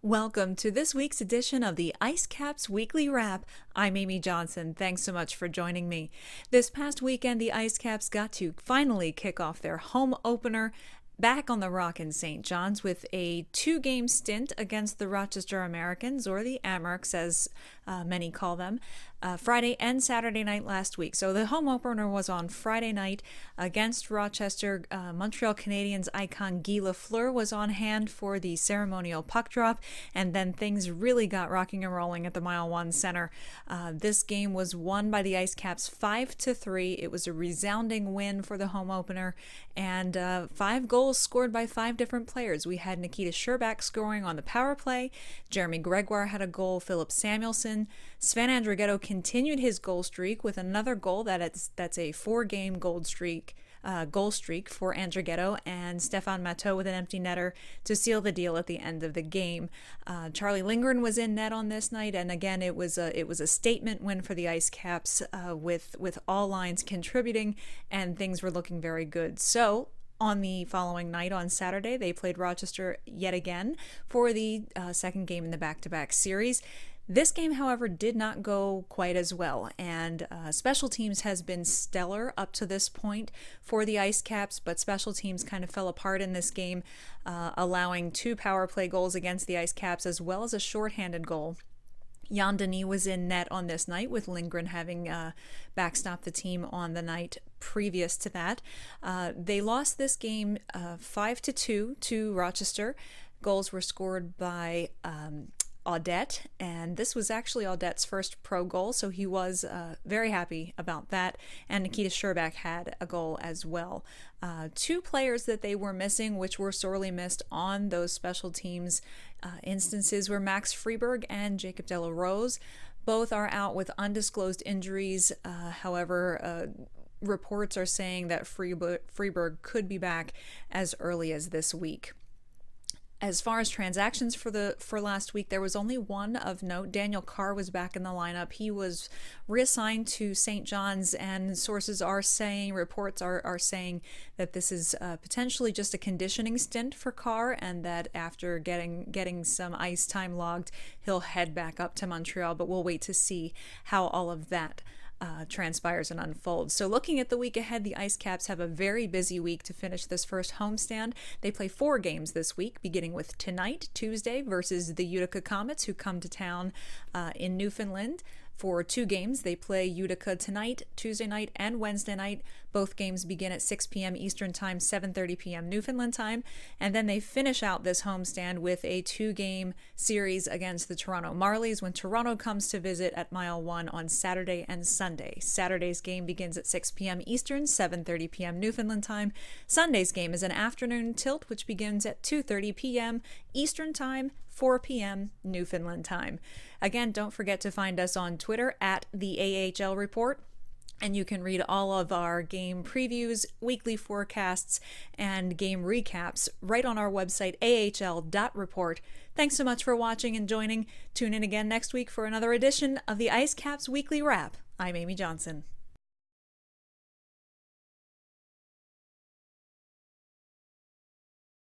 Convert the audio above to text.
Welcome to this week's edition of the IceCaps Weekly Wrap. I'm Amy Johnson. Thanks so much for joining me. This past weekend, the IceCaps got to finally kick off their home opener back on the Rock in St. John's with a two-game stint against the Rochester Americans, or the Amerks as many call them, Friday and Saturday night last week. So the home opener was on Friday night against Rochester. Montreal Canadiens icon Guy Lafleur was on hand for the ceremonial puck drop, and then things really got rocking and rolling at the Mile One Center. This game was won by the IceCaps 5-3. It was a resounding win for the home opener, and 5 goals scored by 5 different players. We had Nikita Scherbak scoring on the power play. Jeremy Gregoire had a goal. Philip Samuelson. Sven Andrighetto continued his goal streak with another goal. That's a 4-game goal streak for Andrighetto, and Stefan Matteau with an empty netter to seal the deal at the end of the game. Charlie Lindgren was in net on this night, and again it was a statement win for the IceCaps with all lines contributing, and things were looking very good. So on the following night, on Saturday, they played Rochester yet again for the second game in the back-to-back series. This game, however, did not go quite as well, and special teams has been stellar up to this point for the IceCaps, but special teams kind of fell apart in this game, allowing 2 power play goals against the IceCaps as well as a shorthanded goal. Jan Denis was in net on this night, with Lindgren having backstopped the team on the night previous to that. They lost this game 5-2 to Rochester. Goals were scored by Audette, and this was actually Audette's first pro goal, so he was very happy about that. And Nikita Scherbak had a goal as well. 2 players that they were missing, which were sorely missed on those special teams instances, were Max Freeberg and Jacob Delarose. Both are out with undisclosed injuries. However, reports are saying that Freeberg could be back as early as this week. As far as transactions for last week, there was only one of note. Daniel Carr was back in the lineup. He was reassigned to St. John's, and sources are saying, reports are saying that this is potentially just a conditioning stint for Carr, and that after getting some ice time logged, he'll head back up to Montreal. But we'll wait to see how all of that transpires and unfolds. So looking at the week ahead, the IceCaps have a very busy week to finish this first homestand. They play 4 games this week, beginning with tonight, Tuesday, versus the Utica Comets, who come to town in Newfoundland. For 2 games, they play Utica tonight, Tuesday night, and Wednesday night. Both games begin at 6 p.m. Eastern Time, 7:30 p.m. Newfoundland Time. And then they finish out this homestand with a 2-game series against the Toronto Marlies when Toronto comes to visit at Mile One on Saturday and Sunday. Saturday's game begins at 6 p.m. Eastern, 7:30 p.m. Newfoundland Time. Sunday's game is an afternoon tilt, which begins at 2:30 p.m. Eastern Time, 4 p.m. Newfoundland Time. Again, don't forget to find us on Twitter at the AHL Report, and you can read all of our game previews, weekly forecasts, and game recaps right on our website, ahl.report. Thanks so much for watching and joining. Tune in again next week for another edition of the IceCaps Weekly Wrap. I'm Amy Johnson.